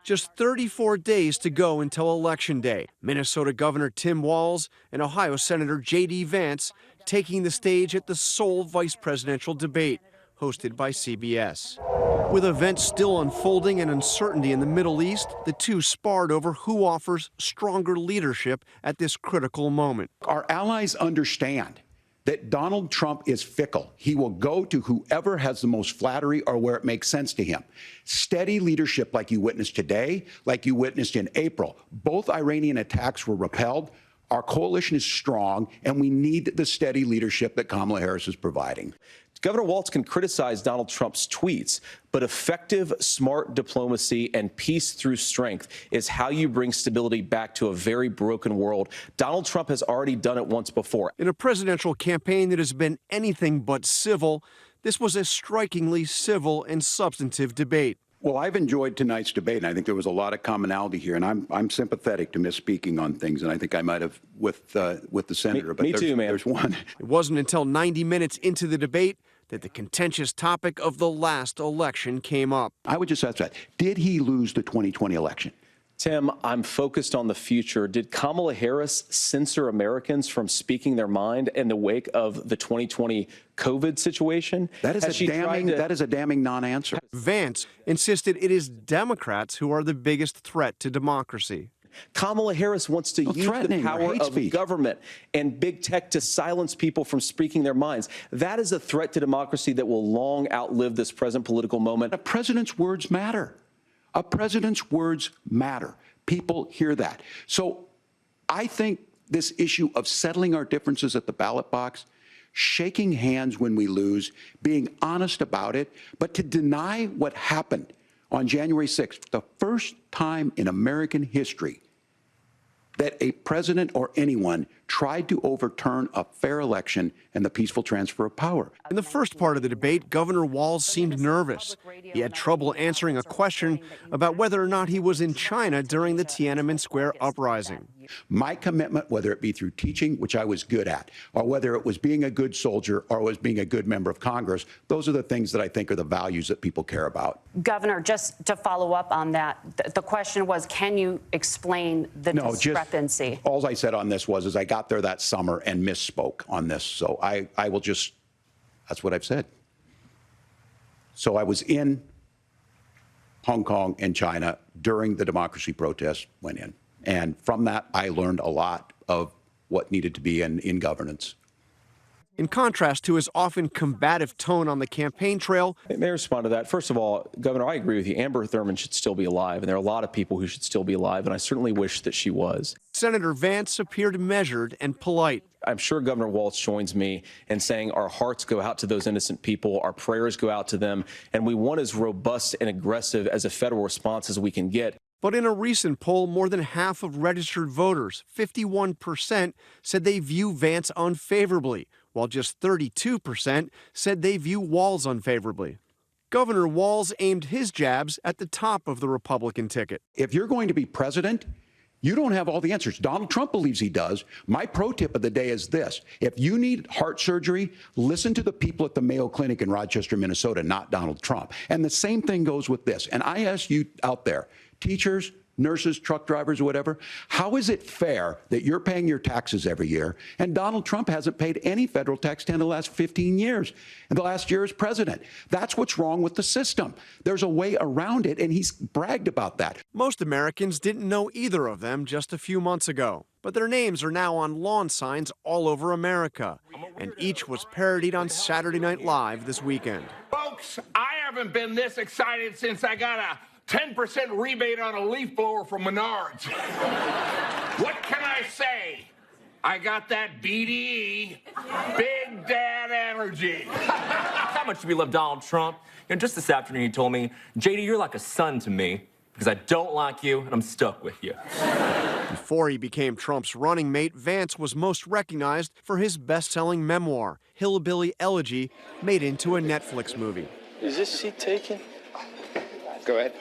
Just 34 days to go until Election Day. Minnesota Governor Tim Walz and Ohio Senator J.D. Vance taking the stage at the sole vice presidential debate, hosted by CBS. With events still unfolding and uncertainty in the Middle East, the two sparred over who offers stronger leadership at this critical moment. Our allies understand that Donald Trump is fickle. He will go to whoever has the most flattery or where it makes sense to him. Steady leadership like you witnessed today, like you witnessed in April. Both Iranian attacks were repelled. Our coalition is strong, and we need the steady leadership that Kamala Harris is providing. Governor Walz can criticize Donald Trump's tweets, but effective, smart diplomacy and peace through strength is how you bring stability back to a very broken world. Donald Trump has already done it once before. In a presidential campaign that has been anything but civil, this was a strikingly civil and substantive debate. Well, I've enjoyed tonight's debate, and I think there was a lot of commonality here, and I'm sympathetic to misspeaking on things, and I think I might have with the senator. Me too, man. There's one. It wasn't until 90 minutes into the debate that the contentious topic of the last election came up. I would just ask that. Did he lose the 2020 election? Tim, I'm focused on the future. Did Kamala Harris censor Americans from speaking their mind in the wake of the 2020 COVID situation? That is a damning non-answer. Vance insisted it is Democrats who are the biggest threat to democracy. Kamala Harris wants to use the power of government and big tech to silence people from speaking their minds. That is a threat to democracy that will long outlive this present political moment. A president's words matter. A president's words matter. People hear that. So I think this issue of settling our differences at the ballot box, shaking hands when we lose, being honest about it, but to deny what happened on January 6th, the first time in American history that a president or anyone tried to overturn a fair election and the peaceful transfer of power. In the first part of the debate, Governor Walz seemed nervous. He had trouble answering a question about whether or not he was in China during the Tiananmen Square uprising. My commitment, whether it be through teaching, which I was good at, or whether it was being a good soldier or was being a good member of Congress, those are the things that I think are the values that people care about. Governor, just to follow up on that, the question was, can you explain the discrepancy? All I said on this was I got there that summer and misspoke on this. So I will just, that's what I've said. So I was in Hong Kong and China during the democracy protests went in. And from that, I learned a lot of what needed to be in governance. In contrast to his often combative tone on the campaign trail. May I respond to that? First of all, Governor, I agree with you. Amber Thurman should still be alive, and there are a lot of people who should still be alive, and I certainly wish that she was. Senator Vance appeared measured and polite. I'm sure Governor Walz joins me in saying our hearts go out to those innocent people, our prayers go out to them, and we want as robust and aggressive as a federal response as we can get. But in a recent poll, more than half of registered voters, 51%, said they view Vance unfavorably, while just 32% said they view Walz unfavorably. Governor Walz aimed his jabs at the top of the Republican ticket. If you're going to be president, you don't have all the answers. Donald Trump believes he does. My pro tip of the day is this. If you need heart surgery, listen to the people at the Mayo Clinic in Rochester, Minnesota, not Donald Trump. And the same thing goes with this. And I ask you out there, teachers, nurses, truck drivers, or whatever, how is it fair that you're paying your taxes every year and Donald Trump hasn't paid any federal tax in the last 15 years, and the last year as president? That's what's wrong with the system. There's a way around it, and he's bragged about that. Most Americans didn't know either of them just a few months ago, but their names are now on lawn signs all over America, and each was parodied on Saturday Night Live this weekend. Folks, I haven't been this excited since I got a 10% rebate on a leaf blower from Menards. What can I say? I got that BDE, Big Dad energy. How much do we love Donald Trump? You know, just this afternoon, he told me, JD, you're like a son to me because I don't like you and I'm stuck with you. Before he became Trump's running mate, Vance was most recognized for his best-selling memoir, Hillbilly Elegy, made into a Netflix movie. Is this seat taken? Go ahead.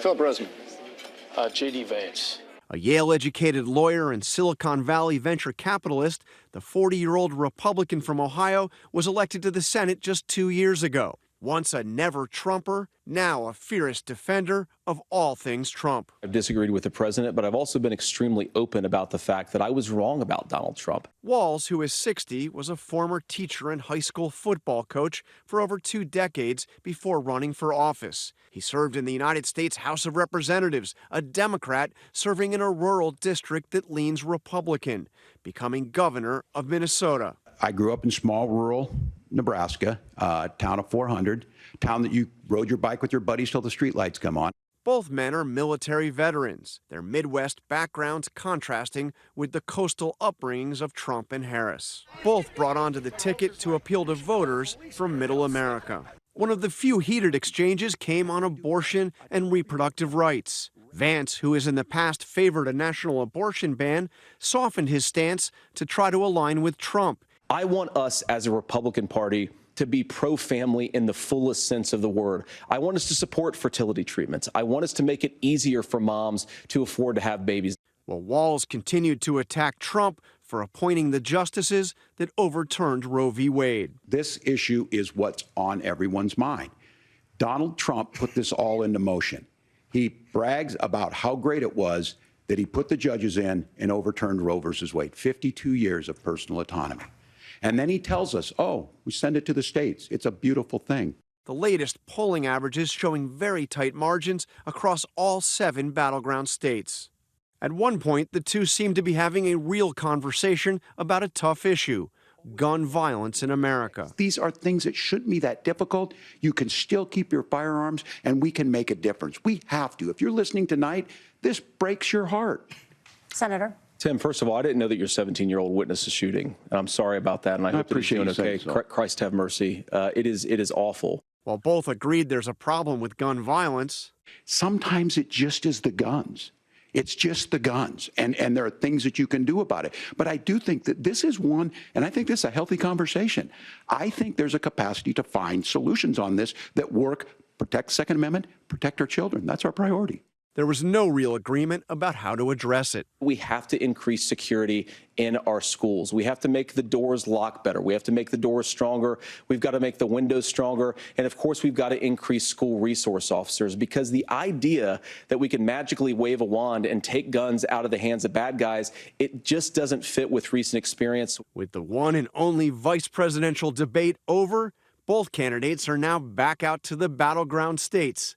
Philip Roseman. J.D. Vance. A Yale-educated lawyer and Silicon Valley venture capitalist, the 40-year-old Republican from Ohio was elected to the Senate just 2 years ago. Once a never-Trumper, now a fierce defender of all things Trump. I've disagreed with the president, but I've also been extremely open about the fact that I was wrong about Donald Trump. Walz, who is 60, was a former teacher and high school football coach for over 2 decades before running for office. He served in the United States House of Representatives, a Democrat serving in a rural district that leans Republican, becoming governor of Minnesota. I grew up in small rural Nebraska, town of 400, town that you rode your bike with your buddies till the streetlights come on. Both men are military veterans, their Midwest backgrounds contrasting with the coastal upbringings of Trump and Harris. Both brought onto the ticket to appeal to voters from Middle America. One of the few heated exchanges came on abortion and reproductive rights. Vance, who has in the past favored a national abortion ban, softened his stance to try to align with Trump. I want us as a Republican Party to be pro-family in the fullest sense of the word. I want us to support fertility treatments. I want us to make it easier for moms to afford to have babies. Well, Walz continued to attack Trump for appointing the justices that overturned Roe v. Wade. This issue is what's on everyone's mind. Donald Trump put this all into motion. He brags about how great it was that he put the judges in and overturned Roe versus Wade, 52 years of personal autonomy. And then he tells us, oh, we send it to the states. It's a beautiful thing. The latest polling averages showing very tight margins across all 7 battleground states. At one point, the two seemed to be having a real conversation about a tough issue: gun violence in America. These are things that shouldn't be that difficult. You can still keep your firearms, and we can make a difference. We have to. If you're listening tonight, this breaks your heart. Senator. Tim, first of all, I didn't know that your 17-year-old witnessed a shooting, and I'm sorry about that, and I hope that he's doing okay. Christ have mercy. It is awful. While both agreed there's a problem with gun violence, sometimes it just is the guns. It's just the guns, and there are things that you can do about it. But I do think that this is one, and I think this is a healthy conversation. I think there's a capacity to find solutions on this that work, protect Second Amendment, protect our children. That's our priority. There was no real agreement about how to address it. We have to increase security in our schools. We have to make the doors lock better. We have to make the doors stronger. We've got to make the windows stronger. And of course, we've got to increase school resource officers, because the idea that we can magically wave a wand and take guns out of the hands of bad guys, it just doesn't fit with recent experience. With the one and only vice presidential debate over, both candidates are now back out to the battleground states